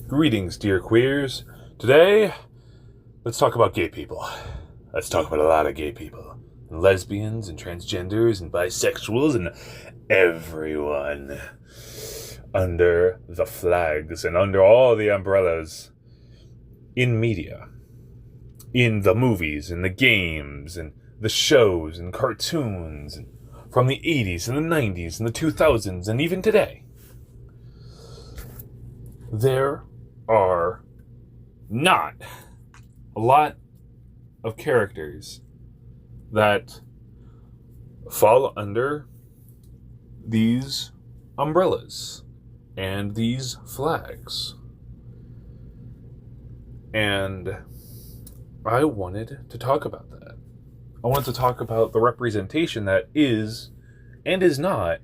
Greetings, dear queers. Today, let's talk about gay people. Let's talk about a lot of gay people. And lesbians and transgenders and bisexuals and everyone under the flags and under all the umbrellas in media. In the movies and the games and the shows and cartoons and from the 80s and the 90s and the 2000s and even today. There are not a lot of characters that fall under these umbrellas and these flags. And I wanted to talk about that. I wanted to talk about the representation that is and is not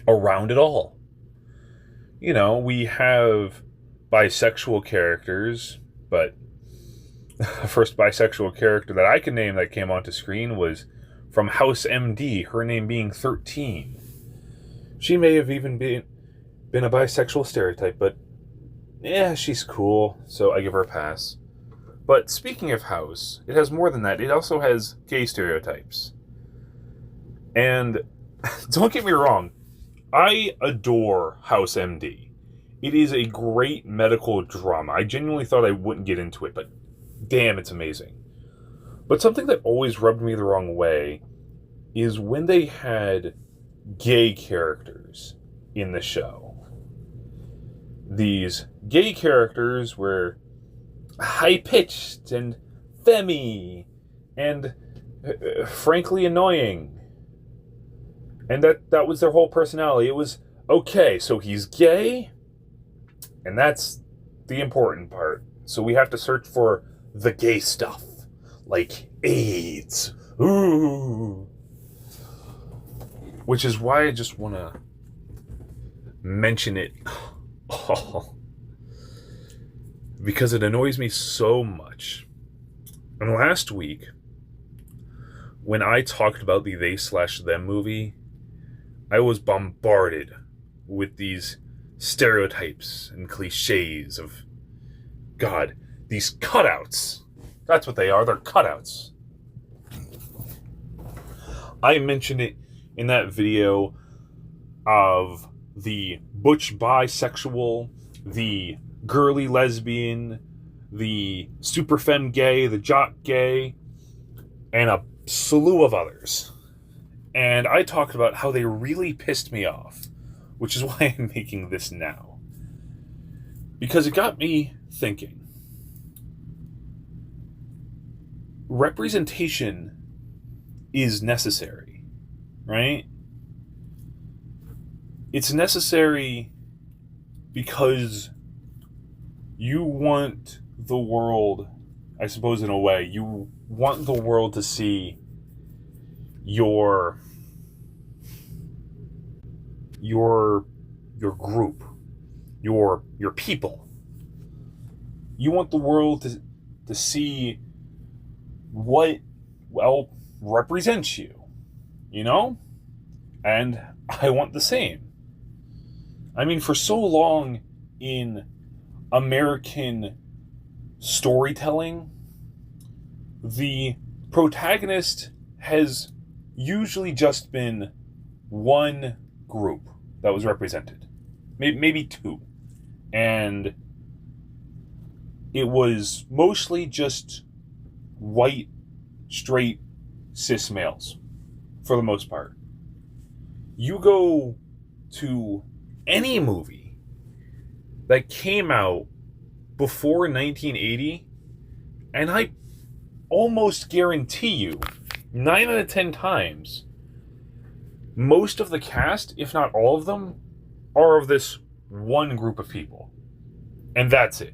around it all. You know, we have bisexual characters, but the first bisexual character that I can name that came onto screen was from House MD, her name being 13. She may have even been a bisexual stereotype, but yeah, she's cool, so I give her a pass. But speaking of House, it has more than that. It also has gay stereotypes. And don't get me wrong, I adore House MD. It is a great medical drama. I genuinely thought I wouldn't get into it, but damn, it's amazing. But something that always rubbed me the wrong way is when they had gay characters in the show. These gay characters were high-pitched and femmy and frankly annoying. And that was their whole personality. It was, okay, so he's gay, and that's the important part. So we have to search for the gay stuff, like AIDS. Ooh. Which is why I just want to mention it all. Because it annoys me so much. And last week, when I talked about the They/Them movie, I was bombarded with these stereotypes and cliches of, God, these cutouts. That's what they are, they're cutouts. I mentioned it in that video of the butch bisexual, the girly lesbian, the super femme gay, the jock gay, and a slew of others. And I talked about how they really pissed me off, which is why I'm making this now. Because it got me thinking. Representation is necessary, right? It's necessary because you want the world, I suppose in a way, you want the world to see your group, your people. You want the world to see what, well, represents you, you know? And I want the same. I mean, for so long in American storytelling, the protagonist has usually just been one group that was represented. Maybe two. And it was mostly just white, straight, cis males, for the most part. You go to any movie that came out before 1980, and I almost guarantee you, 9 out of 10 times, most of the cast, if not all of them, are of this one group of people. And that's it.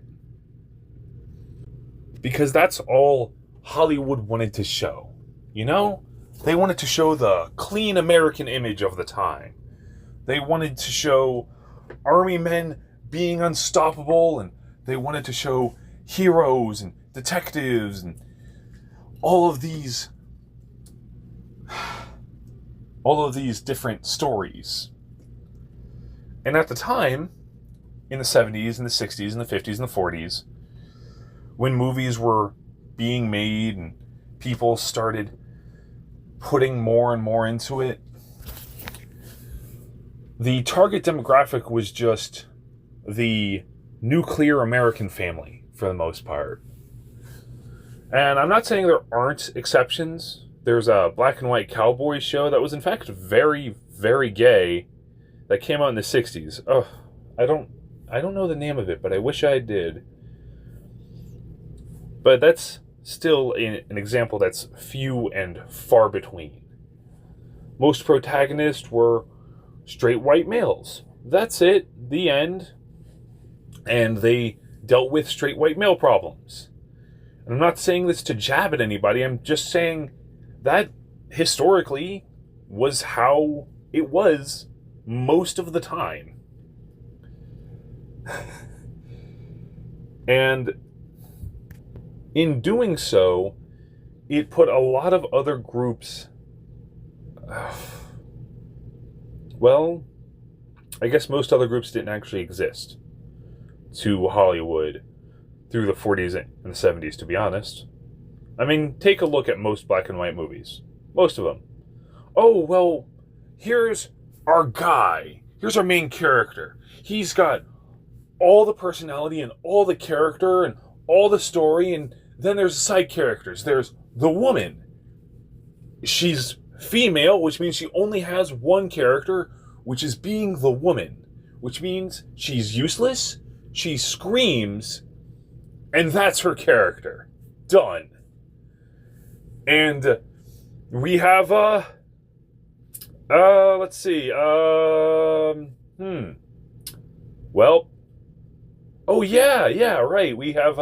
Because that's all Hollywood wanted to show. You know? They wanted to show the clean American image of the time. They wanted to show army men being unstoppable, and they wanted to show heroes and detectives and all of these different stories. And at the time, in the 70s and the 60s and the 50s and the 40s, when movies were being made and people started putting more and more into it, the target demographic was just the nuclear American family for the most part. And I'm not saying there aren't exceptions. There's a black and white cowboy show that was in fact very, very gay that came out in the 60s. Oh, I don't know the name of it, but I wish I did. But that's still an example that's few and far between. Most protagonists were straight white males. That's it. The end. And they dealt with straight white male problems. And I'm not saying this to jab at anybody. I'm just saying that historically was how it was most of the time. And in doing so, it put a lot of other groups, well, I guess most other groups didn't actually exist to Hollywood through the 40s and the 70s, to be honest. I mean, take a look at most black and white movies. Most of them. Oh, well, here's our guy. Here's our main character. He's got all the personality and all the character and all the story, and then there's the side characters. There's the woman. She's female, which means she only has one character, which is being the woman, which means she's useless, she screams, and that's her character. Done. And we have, let's see, well, oh yeah, right, we have,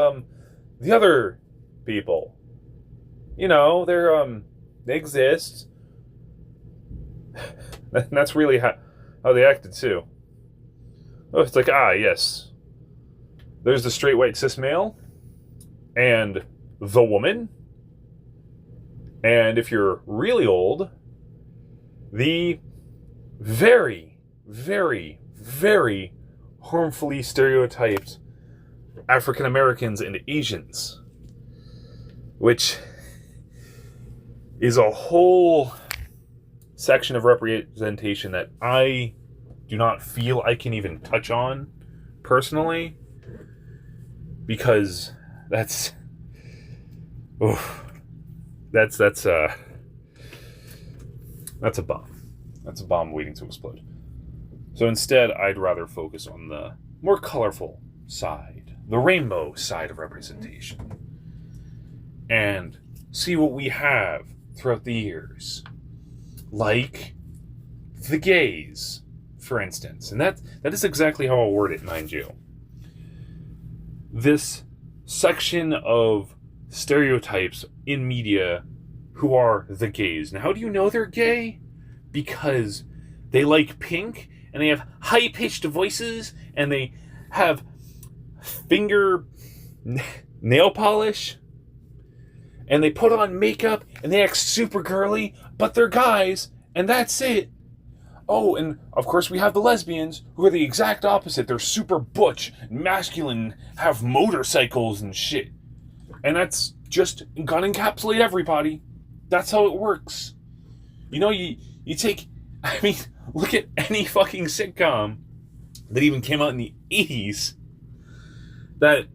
the other people. You know, they exist. And that's really how they acted too. Oh, it's like, yes. There's the straight white cis male, and the woman, and if you're really old, the very, very, very harmfully stereotyped African Americans and Asians, which is a whole section of representation that I do not feel I can even touch on personally, because that's a bomb. That's a bomb waiting to explode. So instead, I'd rather focus on the more colorful side, the rainbow side of representation, and see what we have throughout the years. Like the gays, for instance. And that is exactly how I'll word it, mind you. This section of stereotypes in media who are the gays. Now, how do you know they're gay? Because they like pink, and they have high-pitched voices, and they have finger nail polish, and they put on makeup, and they act super girly, but they're guys, and that's it. Oh, and of course we have the lesbians, who are the exact opposite. They're super butch, masculine, have motorcycles and shit. And that's just gonna encapsulate everybody. That's how it works. You know, you take, I mean, look at any fucking sitcom that even came out in the 80s that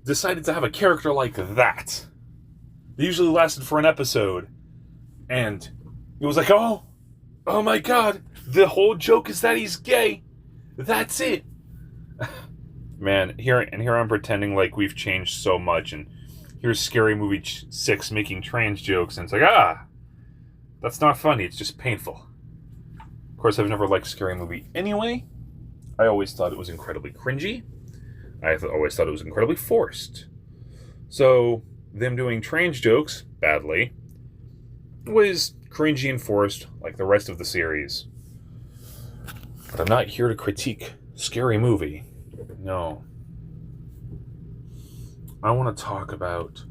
decided to have a character like that. They usually lasted for an episode, and it was like, oh my god, the whole joke is that he's gay. That's it. Man, here I'm pretending like we've changed so much, and here's Scary Movie 6 making trans jokes, and it's like, that's not funny, it's just painful. Of course, I've never liked Scary Movie anyway. I always thought it was incredibly cringy. I always thought it was incredibly forced. So, them doing trans jokes, badly, was cringy and forced like the rest of the series. But I'm not here to critique Scary Movie. No. I want to talk about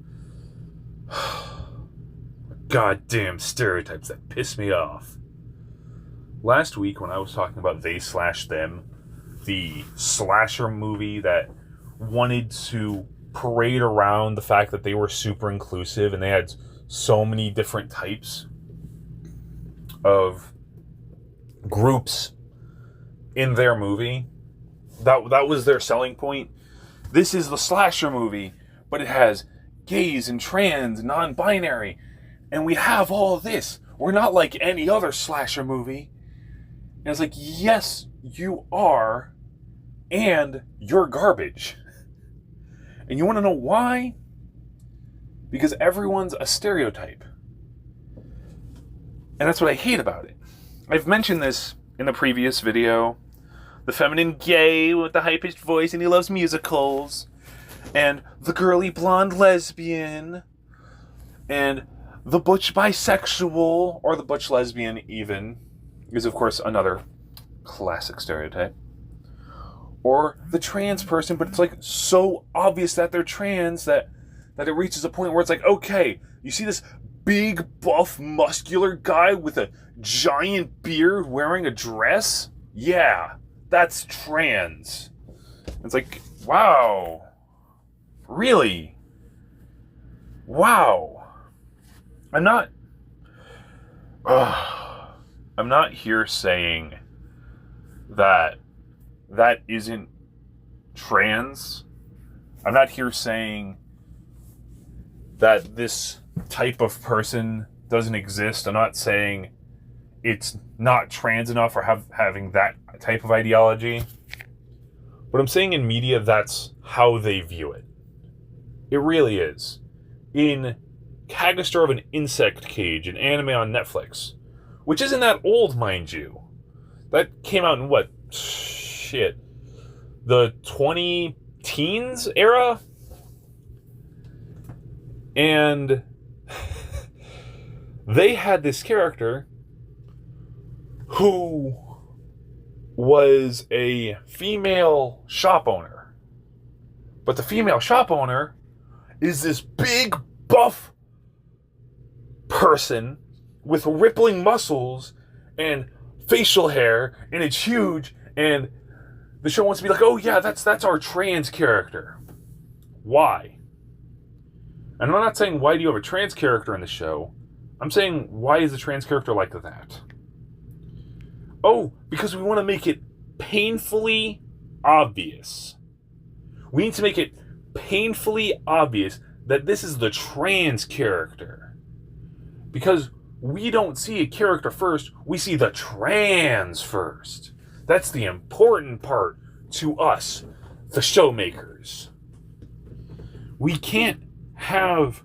goddamn stereotypes that piss me off. Last week, when I was talking about they/them, the slasher movie that wanted to parade around the fact that they were super inclusive and they had so many different types of groups in their movie. That was their selling point. This is the slasher movie, but it has gays and trans, non-binary, and we have all this. We're not like any other slasher movie. And it's like, yes, you are, and you're garbage. And you want to know why? Because everyone's a stereotype. And that's what I hate about it. I've mentioned this in the previous video. The feminine gay with the high-pitched voice and he loves musicals. And the girly blonde lesbian. And the butch bisexual, or the butch lesbian even, is of course another classic stereotype. Or the trans person, but it's like so obvious that they're trans that it reaches a point where it's like, okay, you see this big, buff, muscular guy with a giant beard wearing a dress? Yeah, that's trans. It's like, wow. Really? Wow. I'm not here saying that isn't trans. I'm not here saying that this type of person doesn't exist. I'm not saying it's not trans enough or having that type of ideology. But I'm saying in media, that's how they view it. It really is. In Cagaster of an Insect Cage, an anime on Netflix, which isn't that old, mind you. That came out in what? Shit. The 20-teens era? And they had this character who was a female shop owner. But the female shop owner is this big, buff person with rippling muscles and facial hair, and it's huge, and the show wants to be like, oh yeah, that's our trans character. Why? And I'm not saying why do you have a trans character in the show. I'm saying why is the trans character like that? Oh, because we want to make it painfully obvious. We need to make it painfully obvious that this is the trans character. Because we don't see a character first, we see the trans first. That's the important part to us, the showmakers. We can't have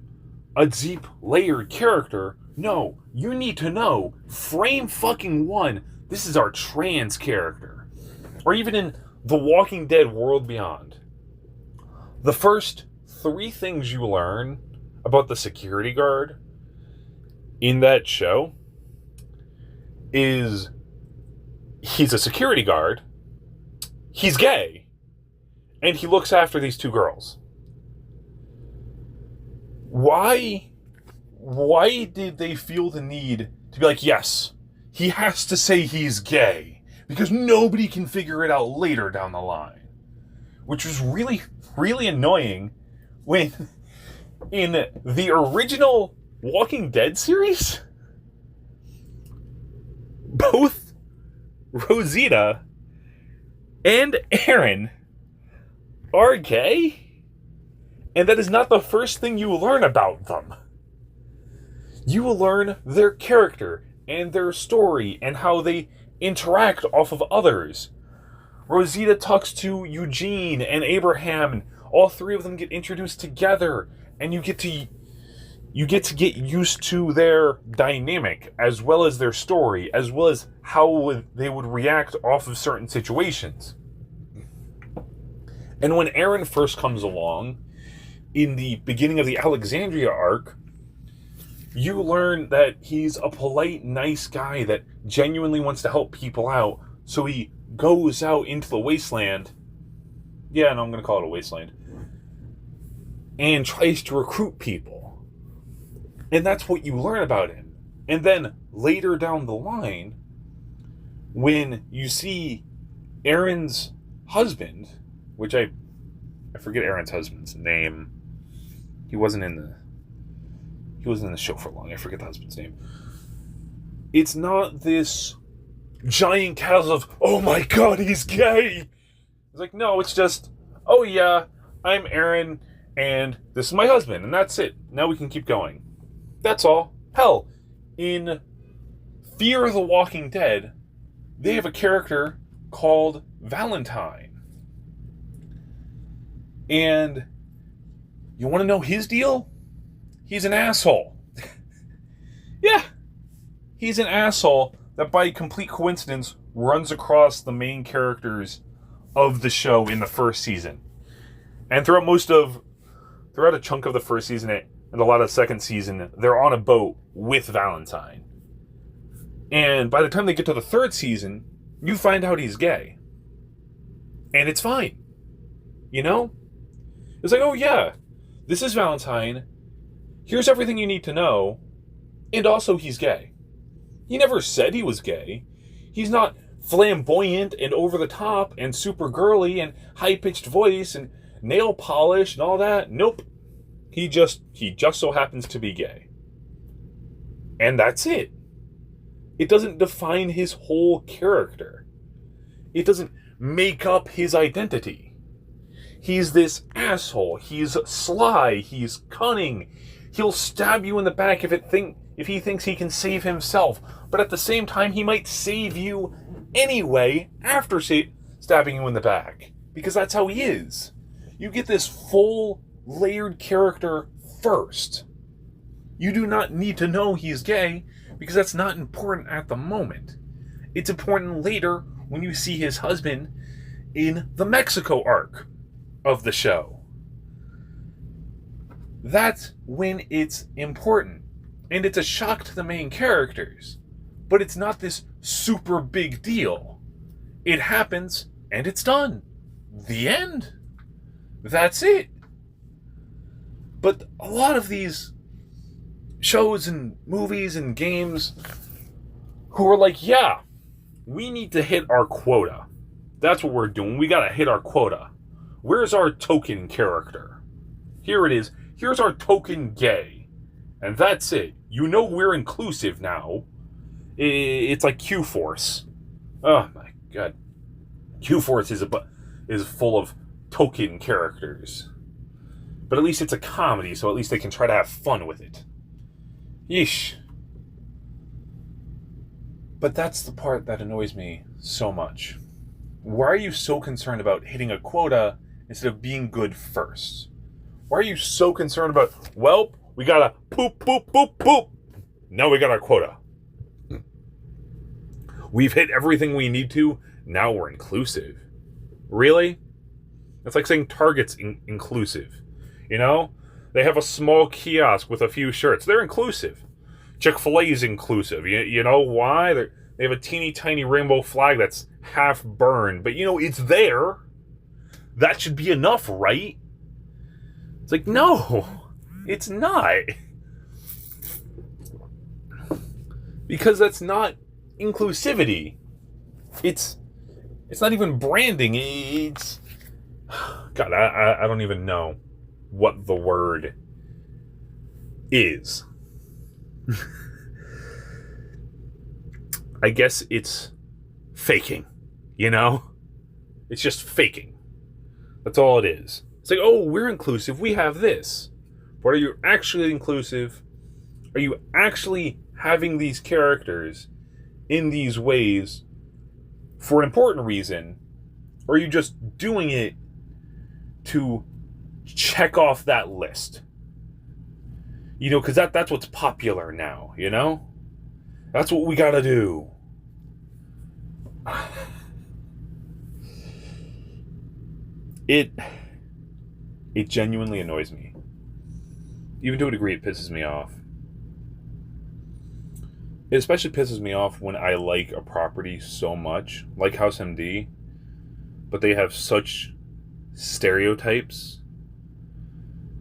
a deep layered character. No, you need to know, frame fucking one, this is our trans character. Or even in The Walking Dead World Beyond. The first 3 things you learn about the security guard in that show is he's a security guard, he's gay, and he looks after these 2 girls. Why did they feel the need to be like, yes, he has to say he's gay, because nobody can figure it out later down the line? Which was really, really annoying when in the original Walking Dead series, both Rosita and Aaron are gay, and that is not the first thing you learn about them. You will learn their character and their story and how they interact off of others. Rosita talks to Eugene and Abraham, and all 3 of them get introduced together, and you get to get used to their dynamic, as well as their story, as well as how they would react off of certain situations. And when Aaron first comes along, in the beginning of the Alexandria arc, you learn that he's a polite, nice guy that genuinely wants to help people out, so he goes out into the wasteland. Yeah, no, I'm going to call it a wasteland. And tries to recruit people. And that's what you learn about him. And then later down the line, when you see Aaron's husband, which I forget Aaron's husband's name. He wasn't in the show for long. I forget the husband's name. It's not this giant catalyst of, oh my god, he's gay. It's like, no, it's just, oh yeah, I'm Aaron, and this is my husband, and that's it. Now we can keep going. That's all. Hell, in Fear the Walking Dead, they have a character called Valentine. And you want to know his deal? He's an asshole. Yeah. He's an asshole that by complete coincidence runs across the main characters of the show in the first season. And throughout a chunk of the first season and a lot of the second season, they're on a boat with Valentine. And by the time they get to the third season, you find out he's gay. And it's fine. You know? It's like, oh yeah, this is Valentine. Here's everything you need to know. And also he's gay. He never said he was gay. He's not flamboyant and over the top and super girly and high-pitched voice and nail polish and all that. Nope. He just so happens to be gay. And that's it. It doesn't define his whole character. It doesn't make up his identity. He's this asshole. He's sly. He's cunning. He'll stab you in the back if he thinks he can save himself. But at the same time, he might save you anyway after stabbing you in the back. Because that's how he is. You get this full layered character first. You do not need to know he's gay because that's not important at the moment. It's important later when you see his husband in the Mexico arc of the show. That's when it's important. And it's a shock to the main characters. But it's not this super big deal. It happens, and it's done. The end. That's it. But a lot of these shows and movies and games who are like, yeah, we need to hit our quota. That's what we're doing. We gotta hit our quota. Where's our token character? Here it is. Here's our token gay. And that's it. You know we're inclusive now. It's like Q-Force. Oh my god. Q-Force is full of token characters. But at least it's a comedy, so at least they can try to have fun with it. Yeesh. But that's the part that annoys me so much. Why are you so concerned about hitting a quota instead of being good first? Why are you so concerned about, well, we gotta poop, poop, poop, poop. Now we got our quota. We've hit everything we need to. Now we're inclusive. Really? That's like saying Target's inclusive. You know? They have a small kiosk with a few shirts. They're inclusive. Chick-fil-A is inclusive. You know why? They have a teeny tiny rainbow flag that's half burned. But, it's there. That should be enough, right? It's like, no. It's not. Because that's not inclusivity. It's not even branding. It's... God, I don't even know what the word is. I guess it's faking, It's just faking. That's all it is. It's like, oh, we're inclusive. We have this. But are you actually inclusive? Are you actually having these characters in these ways for an important reason? Or are you just doing it to check off that list? Because that's what's popular now, That's what we gotta do. It genuinely annoys me. Even to a degree, it pisses me off. It especially pisses me off when I like a property so much, like House MD, but they have such stereotypes,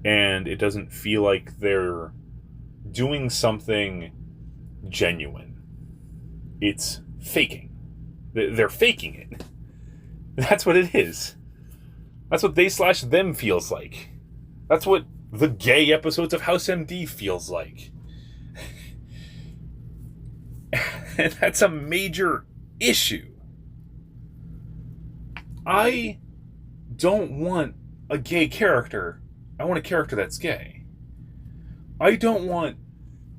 and it doesn't feel like they're doing something genuine. It's faking. They're faking it. That's what it is. That's what they/them feels like. That's what the gay episodes of House MD feels like. And that's a major issue. I don't want a gay character. I want a character that's gay. I don't want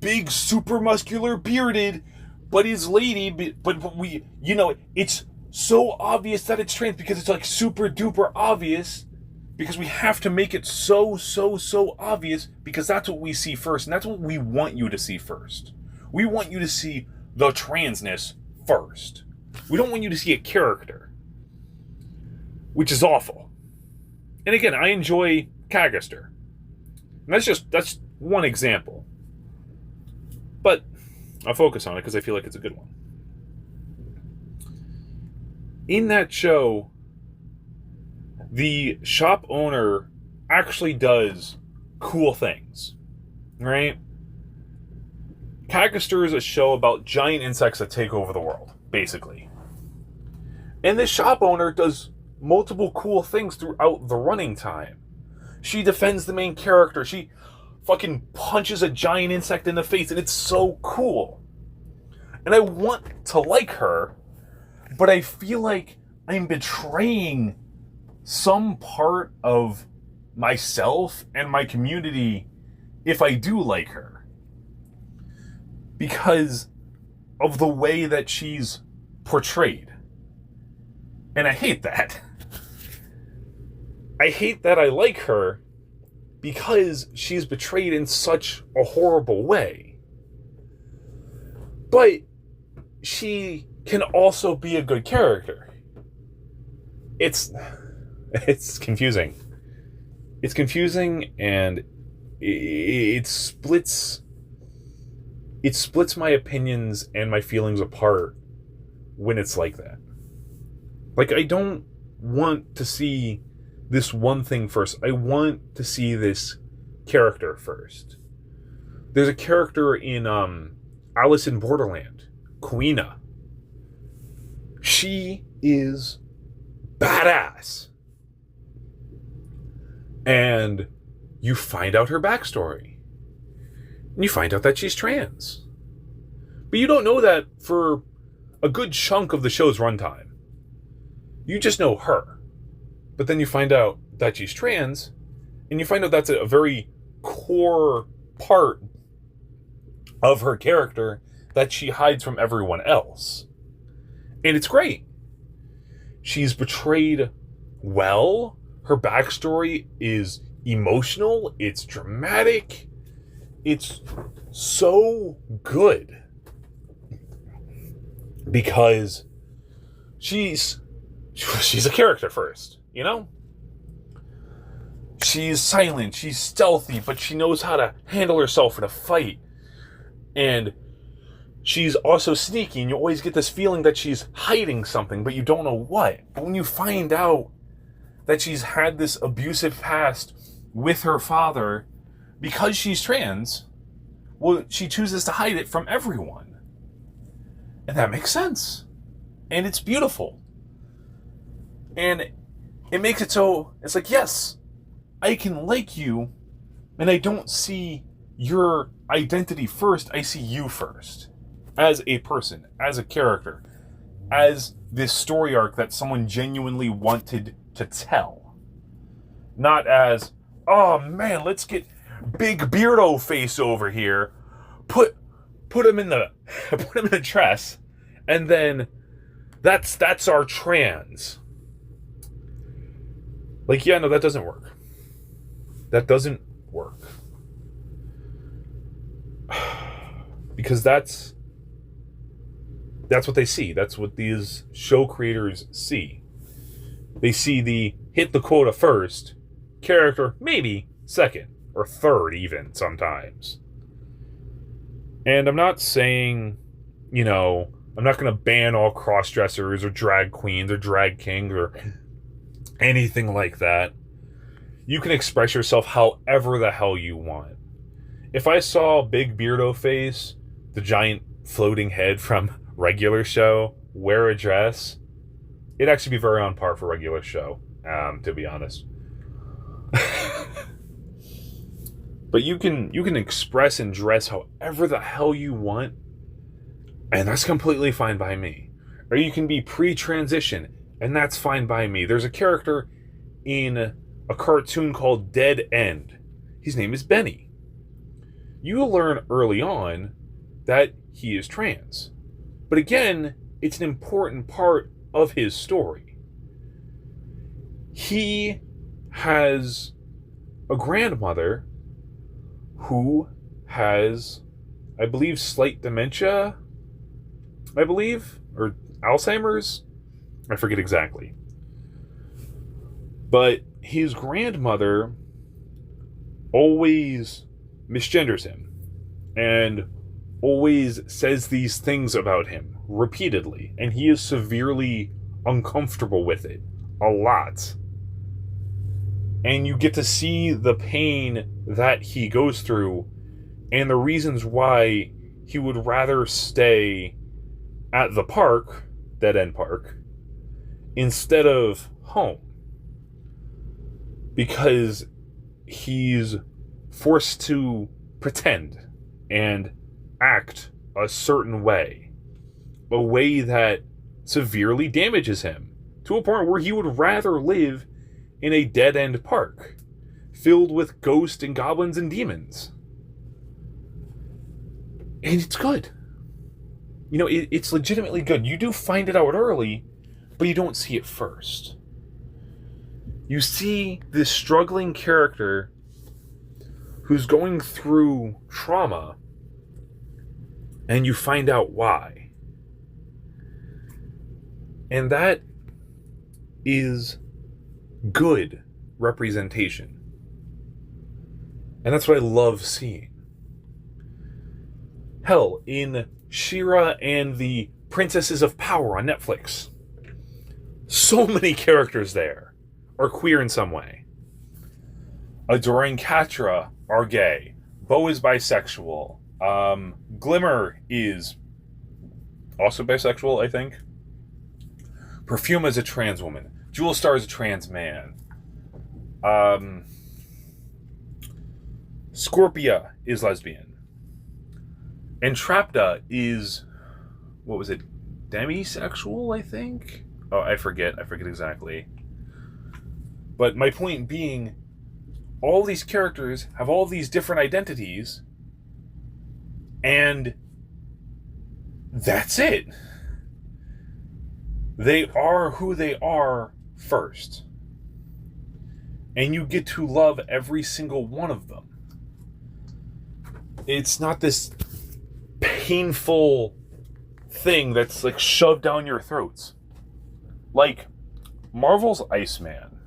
big, super muscular, bearded, but is lady, but we, it's so obvious that it's trans because it's like super duper obvious, because we have to make it so obvious, because that's what we see first, and that's what we want you to see first. We want you to see the transness first. We don't want you to see a character, which is awful. And again, I enjoy Cagaster. And that's one example. But I'll focus on it because I feel like it's a good one. In that show, the shop owner actually does cool things, right? Cagaster is a show about giant insects that take over the world, basically. And this shop owner does multiple cool things throughout the running time. She defends the main character. She fucking punches a giant insect in the face, and it's so cool. And I want to like her, but I feel like I'm betraying some part of myself and my community if I do like her, because of the way that she's portrayed. And I hate that. I hate that I like her because she's betrayed in such a horrible way. But she can also be a good character. It's confusing. It's confusing, and it splits my opinions and my feelings apart when it's like that. Like, I don't want to see this one thing first. I want to see this character first. There's a character in Alice in Borderland, Queena. She is badass. And you find out her backstory. And you find out that she's trans. But you don't know that for a good chunk of the show's runtime. You just know her. But then you find out that she's trans, and you find out that's a very core part of her character that she hides from everyone else. And it's great. She's portrayed well. Her backstory is emotional. It's dramatic. It's so good. Because she's a character first. You know? She's silent, she's stealthy, but she knows how to handle herself in a fight. And she's also sneaky, and you always get this feeling that she's hiding something, but you don't know what. But when you find out that she's had this abusive past with her father, because she's trans, well, she chooses to hide it from everyone. And that makes sense. And it's beautiful. And it makes it so, it's like, yes, I can like you, and I don't see your identity first, I see you first. As a person, as a character, as this story arc that someone genuinely wanted to tell. Not as, oh man, let's get Big Beardo Face over here, put him in the dress, and then that's our trans. Like, yeah, no, that doesn't work. That doesn't work. Because that's what they see. That's what these show creators see. They see the hit the quota first, character maybe second or third even sometimes. And I'm not saying, I'm not going to ban all cross-dressers or drag queens or drag kings or anything like that. You can express yourself however the hell you want. If I saw Big Beardo Face, the giant floating head from regular show, wear a dress, it'd actually be very on par for a regular show, to be honest. But you can express and dress however the hell you want, and that's completely fine by me. Or you can be pre-transition, and that's fine by me. There's a character in a cartoon called Dead End. His name is Benny. You learn early on that he is trans. But again, it's an important part of his story. He has a grandmother who has, I believe, slight dementia, or Alzheimer's? I forget exactly. But his grandmother always misgenders him and always says these things about him repeatedly, and he is severely uncomfortable with it a lot. And you get to see the pain that he goes through and the reasons why he would rather stay at the park, Dead End Park, instead of home. Because he's forced to pretend and act a certain way. A way that severely damages him. To a point where he would rather live in a dead-end park filled with ghosts and goblins and demons. And it's good. You know, it's legitimately good. You do find it out early, but you don't see it first. You see this struggling character who's going through trauma, and you find out why. And that is good representation. And that's what I love seeing. Hell, in She-Ra and the Princesses of Power on Netflix, so many characters there are queer in some way. Adora and Catra are gay. Bo is bisexual. Glimmer is also bisexual, I think. Perfuma is a trans woman. Jewel Star is a trans man. Scorpia is lesbian. Entrapta is, what was it, demisexual, I think? Oh, I forget exactly. But my point being, all these characters have all these different identities, and that's it. They are who they are first. And you get to love every single one of them. It's not this painful thing that's like shoved down your throats. Like, Marvel's Iceman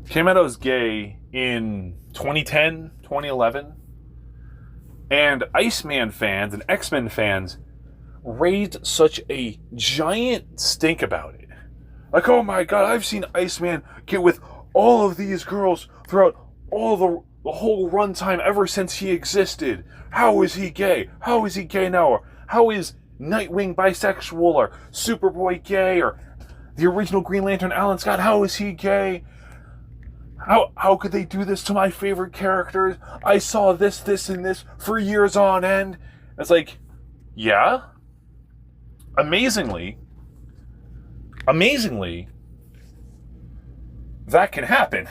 came out as gay in 2010, 2011. And Iceman fans and X-Men fans raised such a giant stink about it. Like, oh my god, I've seen Iceman get with all of these girls throughout all the whole runtime ever since he existed. How is he gay? How is he gay now? How is Nightwing bisexual, or Superboy gay, or the original Green Lantern Alan Scott, how is he gay? How could they do this to my favorite characters? I saw this, and this for years on end. It's like, yeah. Amazingly, that can happen.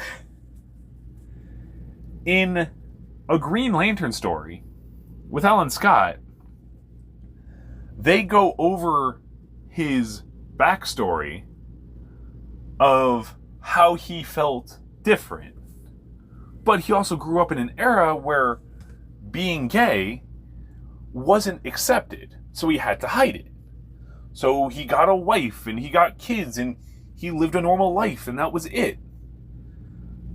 In a Green Lantern story with Alan Scott, they go over his backstory of how he felt different. But he also grew up in an era where being gay wasn't accepted, so he had to hide it. So he got a wife, and he got kids, and he lived a normal life, and that was it.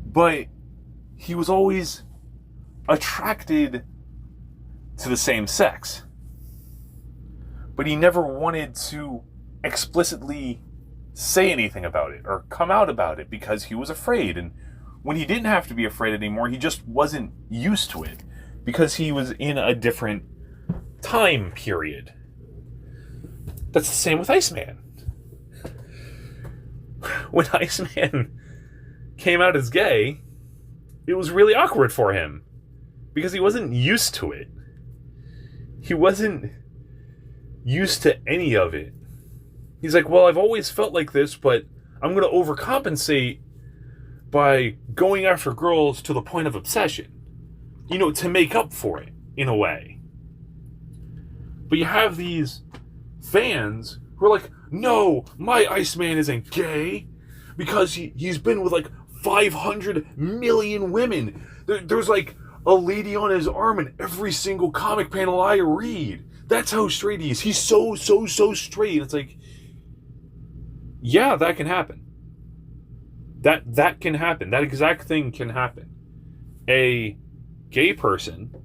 But he was always attracted to the same sex. But he never wanted to explicitly say anything about it or come out about it because he was afraid. And when he didn't have to be afraid anymore, he just wasn't used to it because he was in a different time period. That's the same with Iceman. when Iceman came out as gay, it was really awkward for him because he wasn't used to it. He wasn't used to any of it. He's like, well, I've always felt like this, but I'm going to overcompensate by going after girls to the point of obsession. You know, to make up for it, in a way. But you have these fans who are like, no, my Iceman isn't gay because he's been with like 500 million women. There's like a lady on his arm in every single comic panel I read. That's how straight he is. He's so straight. It's like, yeah, that can happen. That can happen. That exact thing can happen. A gay person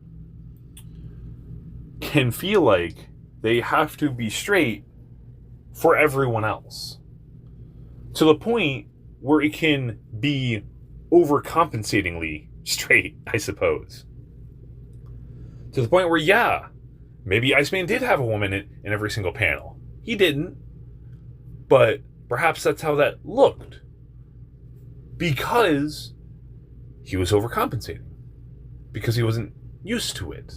can feel like they have to be straight for everyone else. To the point where it can be overcompensatingly straight, I suppose. To the point where, yeah, maybe Iceman did have a woman in every single panel. He didn't. But perhaps that's how that looked. Because he was overcompensating. Because he wasn't used to it.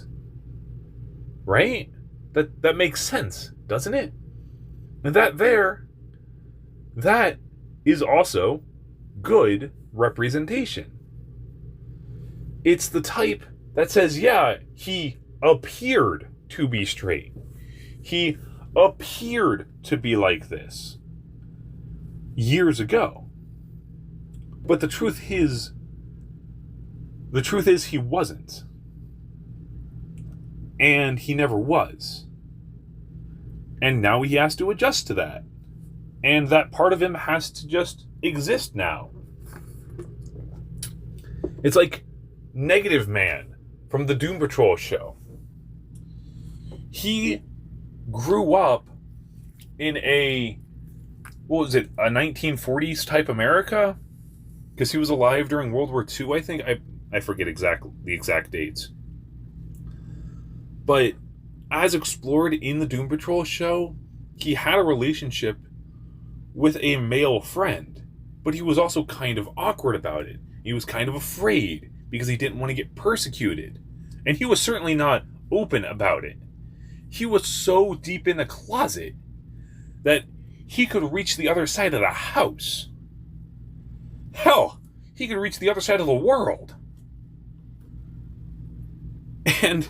Right? That makes sense, doesn't it? And that is also good representation. It's the type that says, yeah, he appeared to be straight. He appeared to be like this years ago. But the truth is he wasn't. And he never was. And now he has to adjust to that. And that part of him has to just exist now. It's like Negative Man from the Doom Patrol show. He grew up in a 1940s type America? Because he was alive during World War II, I think. I forget the exact dates. But as explored in the Doom Patrol show, he had a relationship with a male friend. But he was also kind of awkward about it. He was kind of afraid because he didn't want to get persecuted. And he was certainly not open about it. He was so deep in the closet that he could reach the other side of the house. Hell, he could reach the other side of the world. And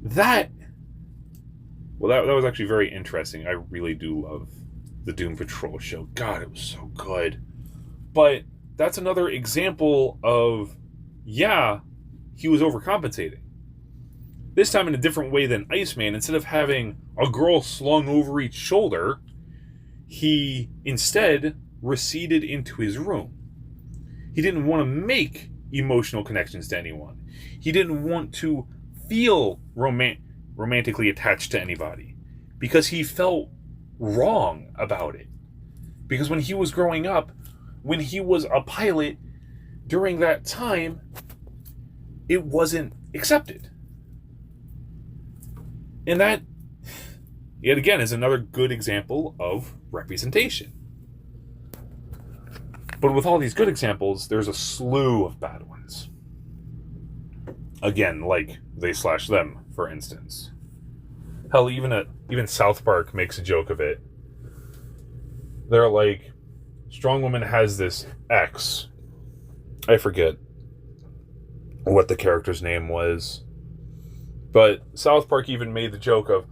that was actually very interesting. I really do love the Doom Patrol show. God, it was so good. But that's another example of, yeah, he was overcompensating. This time in a different way than Iceman. Instead of having a girl slung over each shoulder, he instead receded into his room. He didn't want to make emotional connections to anyone. He didn't want to feel romantically attached to anybody because he felt wrong about it. Because when he was growing up, when he was a pilot during that time, it wasn't accepted. And that, yet again, is another good example of representation. But with all these good examples, there's a slew of bad ones. Again, like they/them, for instance. Hell, even South Park makes a joke of it. They're like, strong woman has this ex. I forget what the character's name was. But South Park even made the joke of,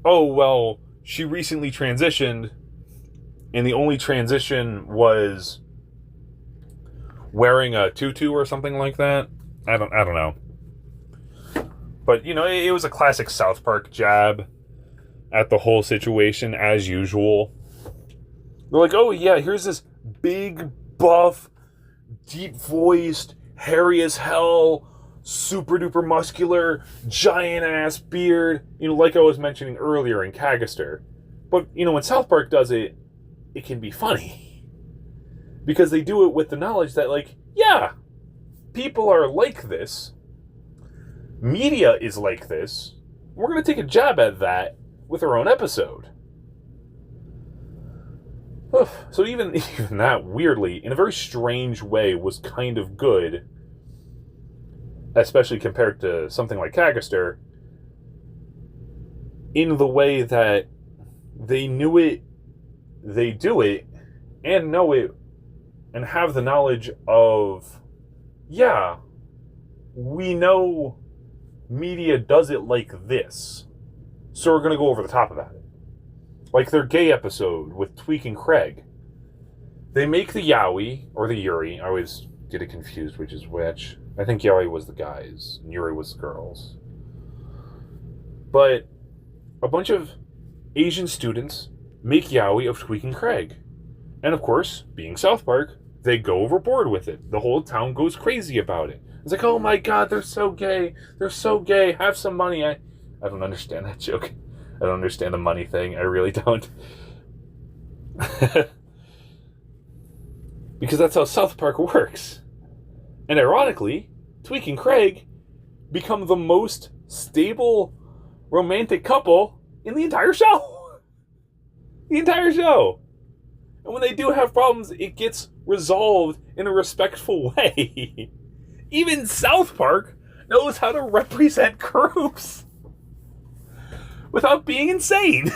oh, well, she recently transitioned, and the only transition was wearing a tutu or something like that. I don't know. But, you know, it was a classic South Park jab at the whole situation, as usual. They're like, oh, yeah, here's this big, buff, deep-voiced, hairy as hell, super-duper muscular, giant-ass beard, you know, like I was mentioning earlier in Cagaster. But, you know, when South Park does it, it can be funny. Because they do it with the knowledge that, like, yeah, people are like this. Media is like this. We're going to take a jab at that with our own episode. So even that, weirdly, in a very strange way, was kind of good, especially compared to something like Kagaster, in the way that they knew it, they do it, and know it, and have the knowledge of, yeah, we know media does it like this, so we're going to go over the top about it. Like their gay episode with Tweak and Craig. They make the Yowie, or the Yuri, I always get it confused which is which. I think Yowie was the guys, and Yuri was the girls. But a bunch of Asian students make Yowie of Tweak and Craig. And of course, being South Park, they go overboard with it. The whole town goes crazy about it. It's like, oh my god, they're so gay. They're so gay. Have some money. I don't understand that joke. I don't understand the money thing. I really don't. Because that's how South Park works. And ironically, Tweak and Craig become the most stable romantic couple in the entire show. The entire show. And when they do have problems, it gets resolved in a respectful way. Even South Park knows how to represent groups without being insane.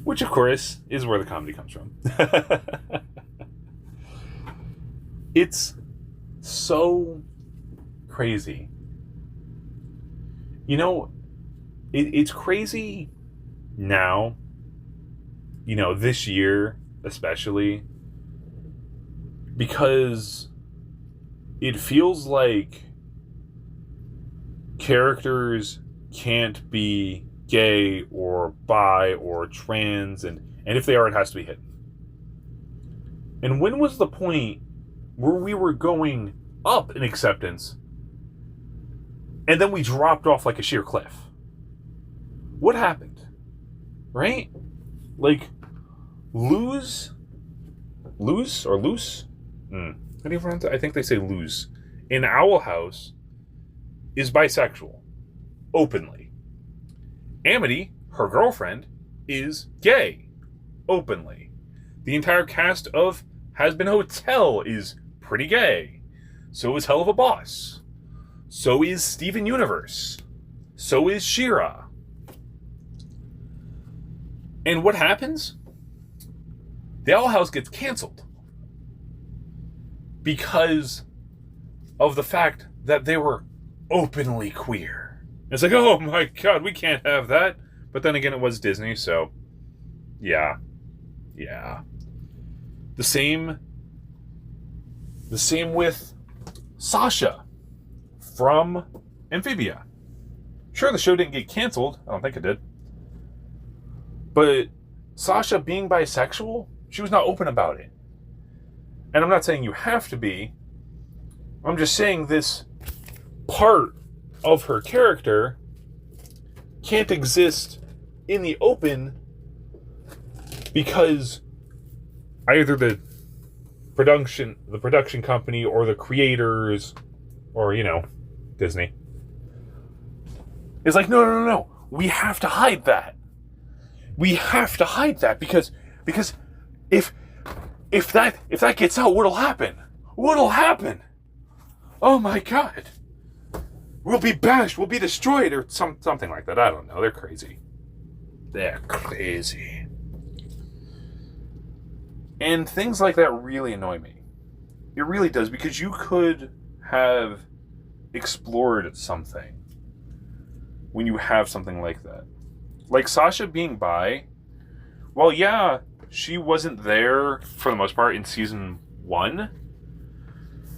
Which, of course, is where the comedy comes from. It's so crazy. You know, it's crazy now, you know, this year especially, because it feels like characters can't be gay or bi or trans, and if they are, it has to be hidden. And when was the point where we were going up in acceptance and then we dropped off like a sheer cliff? What happened? Right? Like, Luz? How do you pronounce it? I think they say Luz. In Owl House is bisexual. Openly. Amity, her girlfriend, is gay. Openly. The entire cast of Has-Been Hotel is pretty gay. So is Hell of a Boss. So is Steven Universe. So is She-Ra. And what happens? The Owl House gets canceled. Because of the fact that they were openly queer. It's like, oh my god, we can't have that. But then again, it was Disney, so yeah. The same with Sasha from Amphibia. Sure, the show didn't get canceled. I don't think it did. But Sasha being bisexual, she was not open about it. And I'm not saying you have to be. I'm just saying this part of her character can't exist in the open because either the production company or the creators or, you know, Disney is like, no. We have to hide that. We have to hide that because if that gets out, what'll happen? What'll happen? Oh my god. We'll be bashed, we'll be destroyed, or something like that. I don't know. They're crazy. And things like that really annoy me. It really does, because you could have explored something when you have something like that. Like Sasha being bi, well, yeah, she wasn't there for the most part in season 1.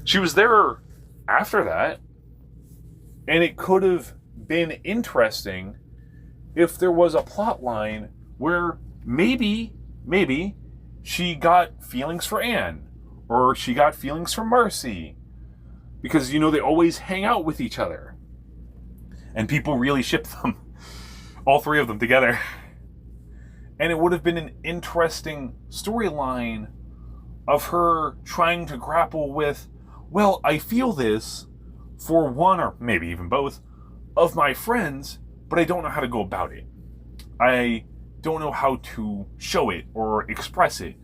She was there after that. And it could have been interesting if there was a plot line where maybe she got feelings for Anne, or she got feelings for Marcy. Because, you know, they always hang out with each other. And people really ship them. All three of them together. And it would have been an interesting storyline of her trying to grapple with, well, I feel this for one, or maybe even both, of my friends, but I don't know how to go about it. I don't know how to show it or express it.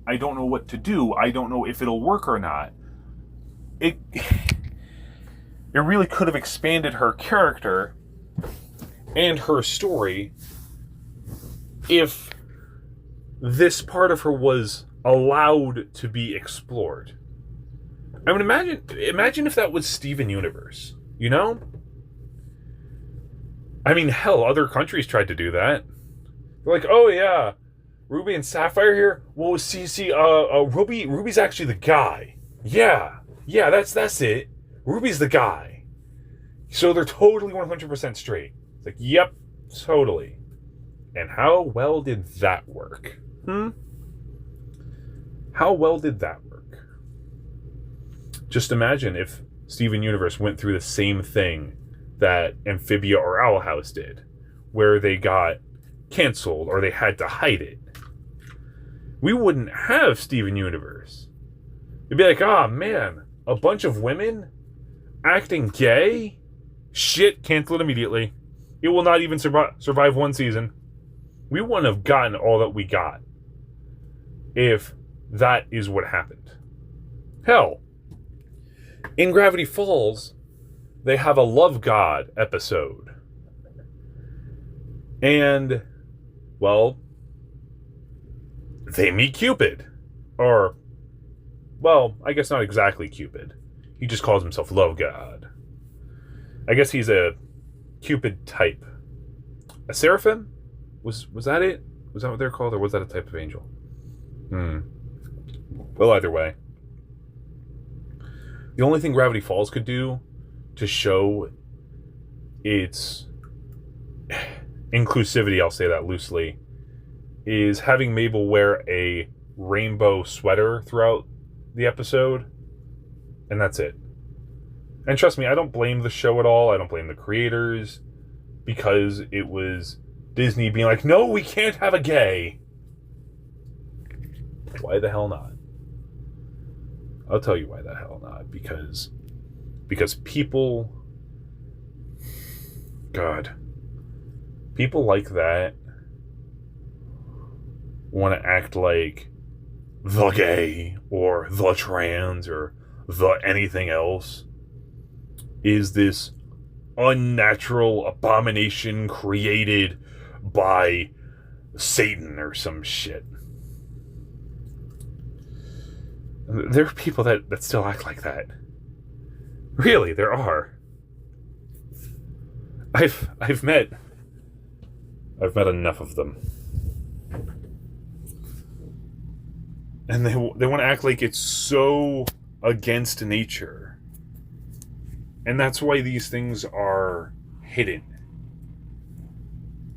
I don't know what to do. I don't know if it'll work or not. It really could have expanded her character and her story if this part of her was allowed to be explored. I mean, imagine if that was Steven Universe, you know? I mean, hell, other countries tried to do that. They're like, oh yeah, Ruby and Sapphire here? Well, Ruby's actually the guy. Yeah, that's it. Ruby's the guy. So they're totally 100% straight. It's like, yep, totally. And how well did that work? How well did that work? Just imagine if Steven Universe went through the same thing that Amphibia or Owl House did, where they got canceled or they had to hide it. We wouldn't have Steven Universe. It'd be like, oh man, a bunch of women acting gay? Shit, cancel it immediately. It will not even survive one season. We wouldn't have gotten all that we got if that is what happened. Hell, in Gravity Falls, they have a Love God episode. And, well, they meet Cupid. Or, well, I guess not exactly Cupid. He just calls himself Love God. I guess he's a Cupid type. A seraphim? Was that it? Was that what they're called? Or was that a type of angel? Well, either way. The only thing Gravity Falls could do to show its inclusivity, I'll say that loosely, is having Mabel wear a rainbow sweater throughout the episode. And that's it. And trust me, I don't blame the show at all. I don't blame the creators, because it was Disney being like, no, we can't have a gay. Why the hell not? I'll tell you why the hell not. Because people, God, people like that want to act like the gay or the trans or the anything else is this unnatural abomination created by Satan or some shit. There are people that still act like that. Really, there are. I've met enough of them. And they want to act like it's so against nature. And that's why these things are hidden.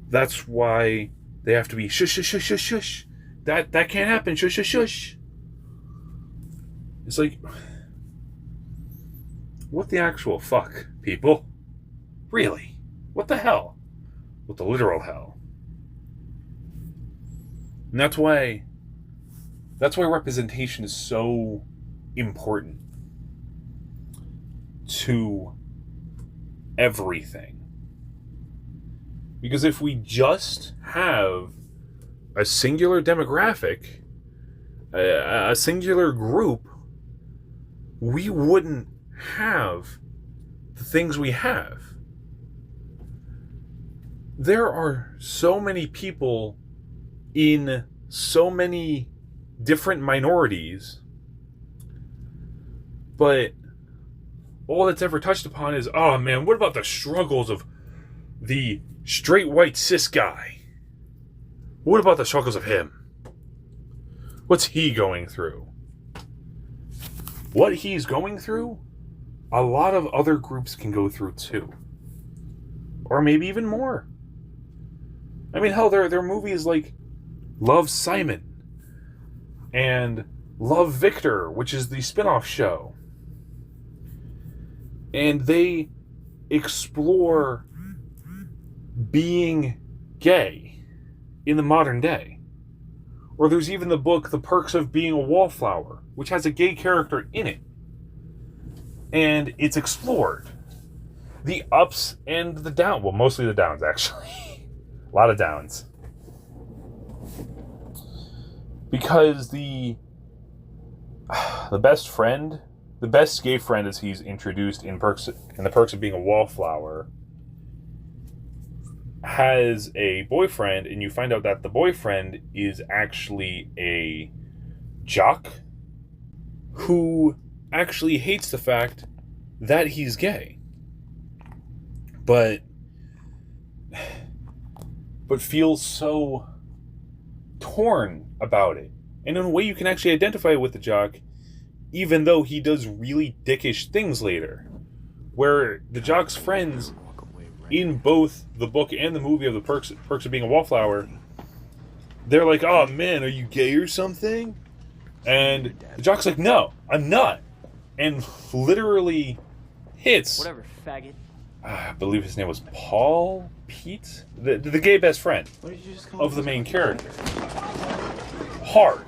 That's why they have to be shush, shush, shush, shush, shush. That can't happen. Shush, shush, shush. It's like, what the actual fuck, people? Really? What the hell? What the literal hell? And that's why representation is so important to everything. Because if we just have a singular demographic, a singular group, we wouldn't have the things we have. There are so many people in so many different minorities, but all that's ever touched upon is, oh man, what about the struggles of the straight white cis guy? What about the struggles of him? What's he going through? What he's going through, a lot of other groups can go through too. Or maybe even more. I mean, hell, there are movies like Love, Simon and Love, Victor, which is the spin-off show. And they explore being gay in the modern day. Or there's even the book, The Perks of Being a Wallflower, which has a gay character in it. And it's explored. The ups and the downs. Well, mostly the downs, actually. A lot of downs. Because the best friend, the best gay friend as he's introduced in the Perks of Being a Wallflower, has a boyfriend, and you find out that the boyfriend is actually a jock who actually hates the fact that he's gay. But feels so torn about it. And in a way you can actually identify with the jock, even though he does really dickish things later. Where the jock's friends, in both the book and the movie of the Perks of Being a Wallflower, they're like, "Oh man, are you gay or something?" And the jock's like, "No, I'm not." And literally hits... Whatever, faggot. I believe his name was Pete? The gay best friend of the main character. Hard.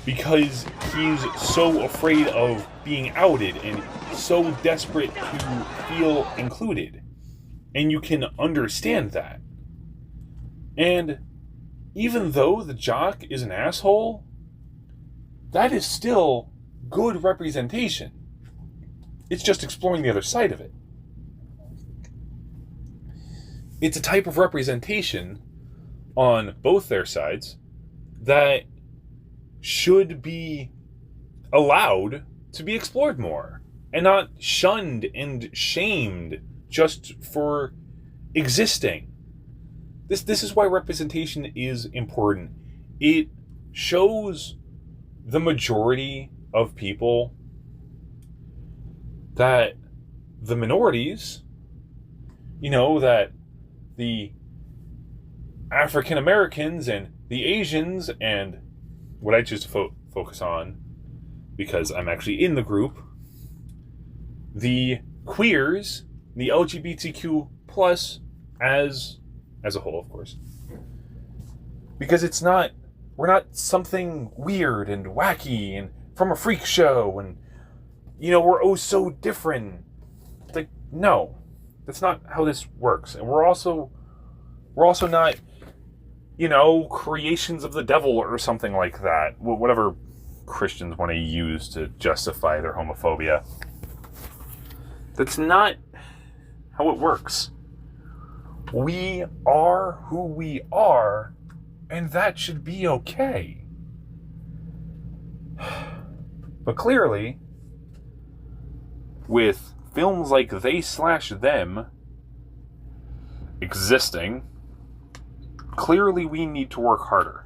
Because he's so afraid of being outed and so desperate to feel included. And you can understand that. And even though the jock is an asshole, that is still good representation. It's just exploring the other side of it. It's a type of representation on both their sides that should be allowed to be explored more and not shunned and shamed just for existing. This is why representation is important. It shows the majority of people that the minorities, that the African Americans and the Asians, and what I choose to focus on, because I'm actually in the group, the queers, the LGBTQ plus as a whole, of course. Because we're not something weird and wacky and from a freak show and we're oh so different. Like, no, that's not how this works. And we're also not, creations of the devil or something like that. Whatever Christians want to use to justify their homophobia. That's not how it works. We are who we are, and that should be okay. But clearly, with films like They/Them existing, clearly we need to work harder.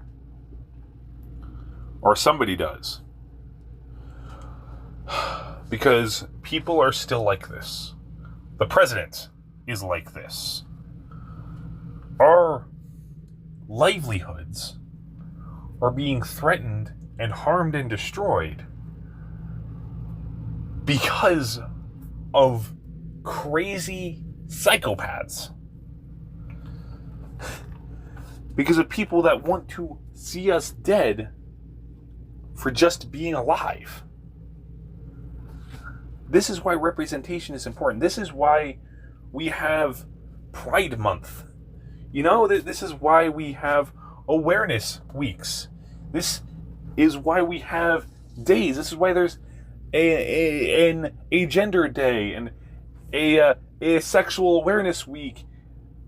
Or somebody does. Because people are still like this. The president is like this. Our livelihoods are being threatened and harmed and destroyed because of crazy psychopaths. Because of people that want to see us dead for just being alive. This is why representation is important. This is why we have Pride Month. This is why we have awareness weeks. This is why we have days. This is why there's a gender day and a sexual awareness week.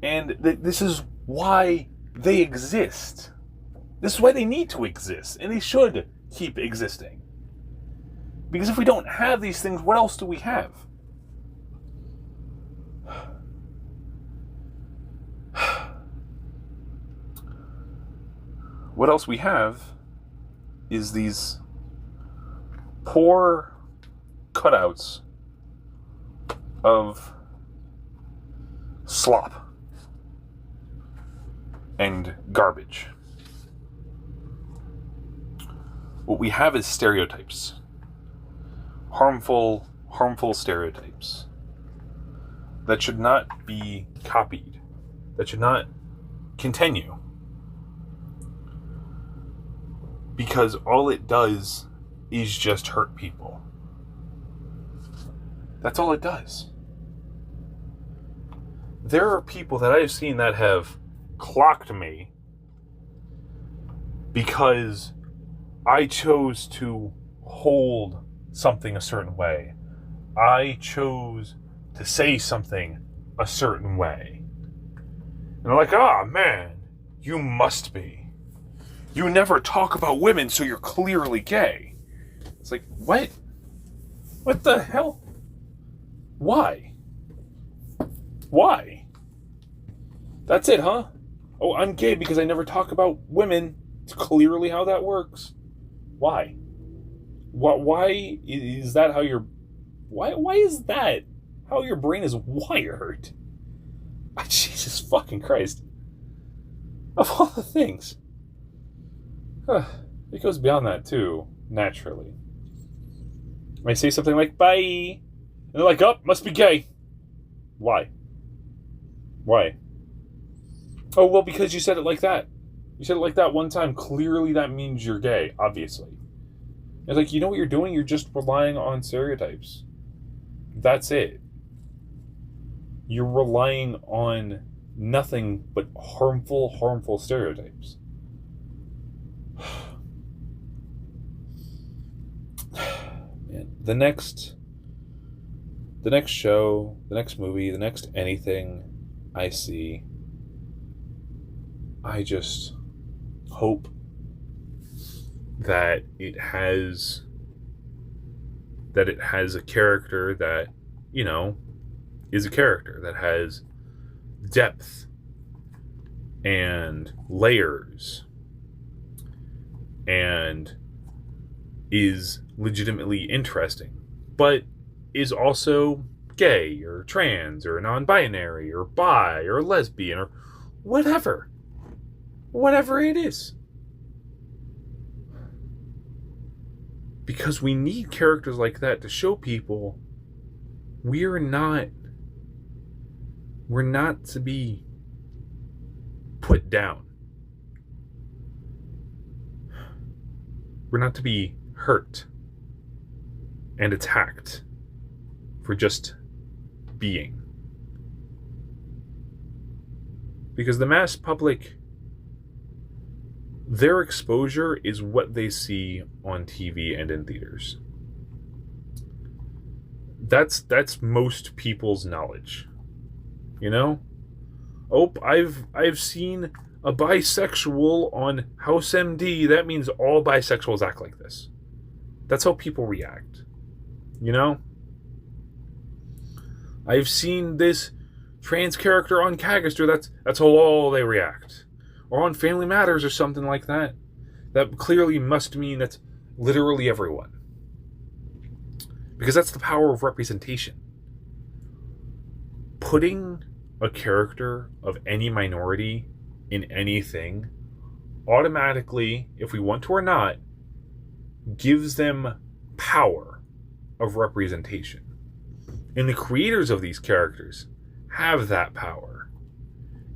And this is why they exist. This is why they need to exist. And they should keep existing. Because if we don't have these things, what else do we have? What else we have is these poor cutouts of slop and garbage. What we have is stereotypes. Harmful stereotypes that should not be copied, that should not continue. Because all it does is just hurt people. That's all it does. There are people that I've seen that have clocked me because I chose to hold something a certain way. I chose to say something a certain way. And they're like, ah, man, you must be. You never talk about women, so you're clearly gay. It's like, what? What the hell? Why? Why? That's it, huh? Oh, I'm gay because I never talk about women. It's clearly how that works. Why? Why is that how you're... Why is that how your brain is wired? Jesus fucking Christ. Of all the things. It goes beyond that, too, naturally. I say something like, bye, and they're like, oh, must be gay. Why? Why? Oh, well, because you said it like that. You said it like that one time. Clearly that means you're gay, obviously. It's like, you know what you're doing? You're just relying on stereotypes. That's it. You're relying on nothing but harmful stereotypes. Man, the next show, the next movie, the next anything I see, I just hope that it has a character that, you know, is a character that has depth and layers and is legitimately interesting, but is also gay or trans or non-binary or bi or lesbian or whatever it is. Because we need characters like that to show people we're not to be put down. We're not to be hurt and attacked for just being. Because the mass public, their exposure is what they see on TV and in theaters. That's most people's knowledge. You know? Oh, I've seen a bisexual on House MD. That means all bisexuals act like this. That's how people react. You know? I've seen this trans character on Cagaster. That's how all they react. Or on Family Matters or something like that. That clearly must mean that's literally everyone. Because that's the power of representation. Putting a character of any minority in anything automatically, if we want to or not, gives them power of representation. And the creators of these characters have that power.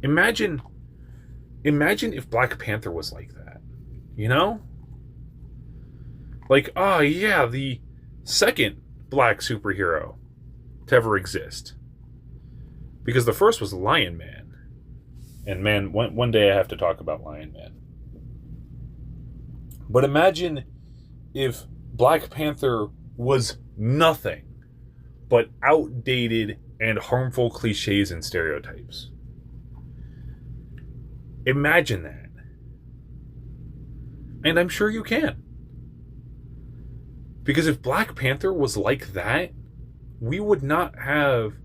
Imagine if Black Panther was like that. You know? Like, oh yeah, the second black superhero to ever exist. Because the first was Lion Man. And man, one day I have to talk about Lion Man. But imagine if Black Panther was nothing but outdated and harmful cliches and stereotypes. Imagine that. And I'm sure you can. Because if Black Panther was like that, we would not have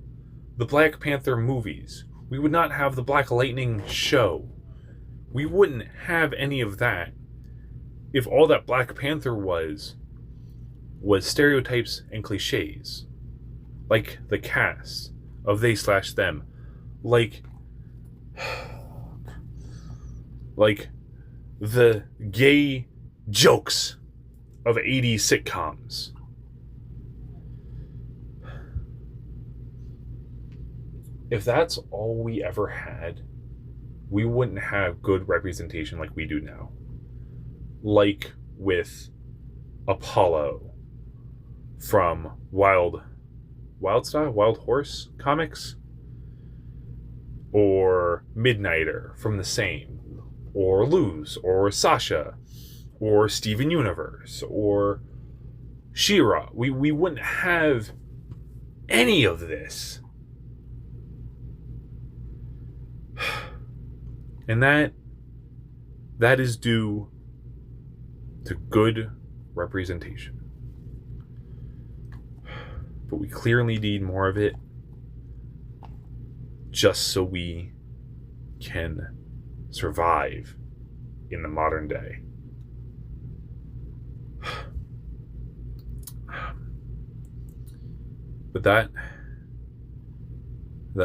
the Black Panther movies. We would not have the Black Lightning show. We wouldn't have any of that if all that Black Panther was stereotypes and cliches. Like the cast of they/them. Like the gay jokes of 80s sitcoms. If that's all we ever had, we wouldn't have good representation like we do now. Like with Apollo from Wild Horse comics, or Midnighter from the same, or Luz, or Sasha, or Steven Universe, or She-Ra. We wouldn't have any of this. And that is due to good representation. But we clearly need more of it, just so we can survive in the modern day. But that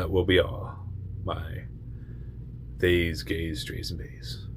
will be all. My Theys, gays, strays, and bays.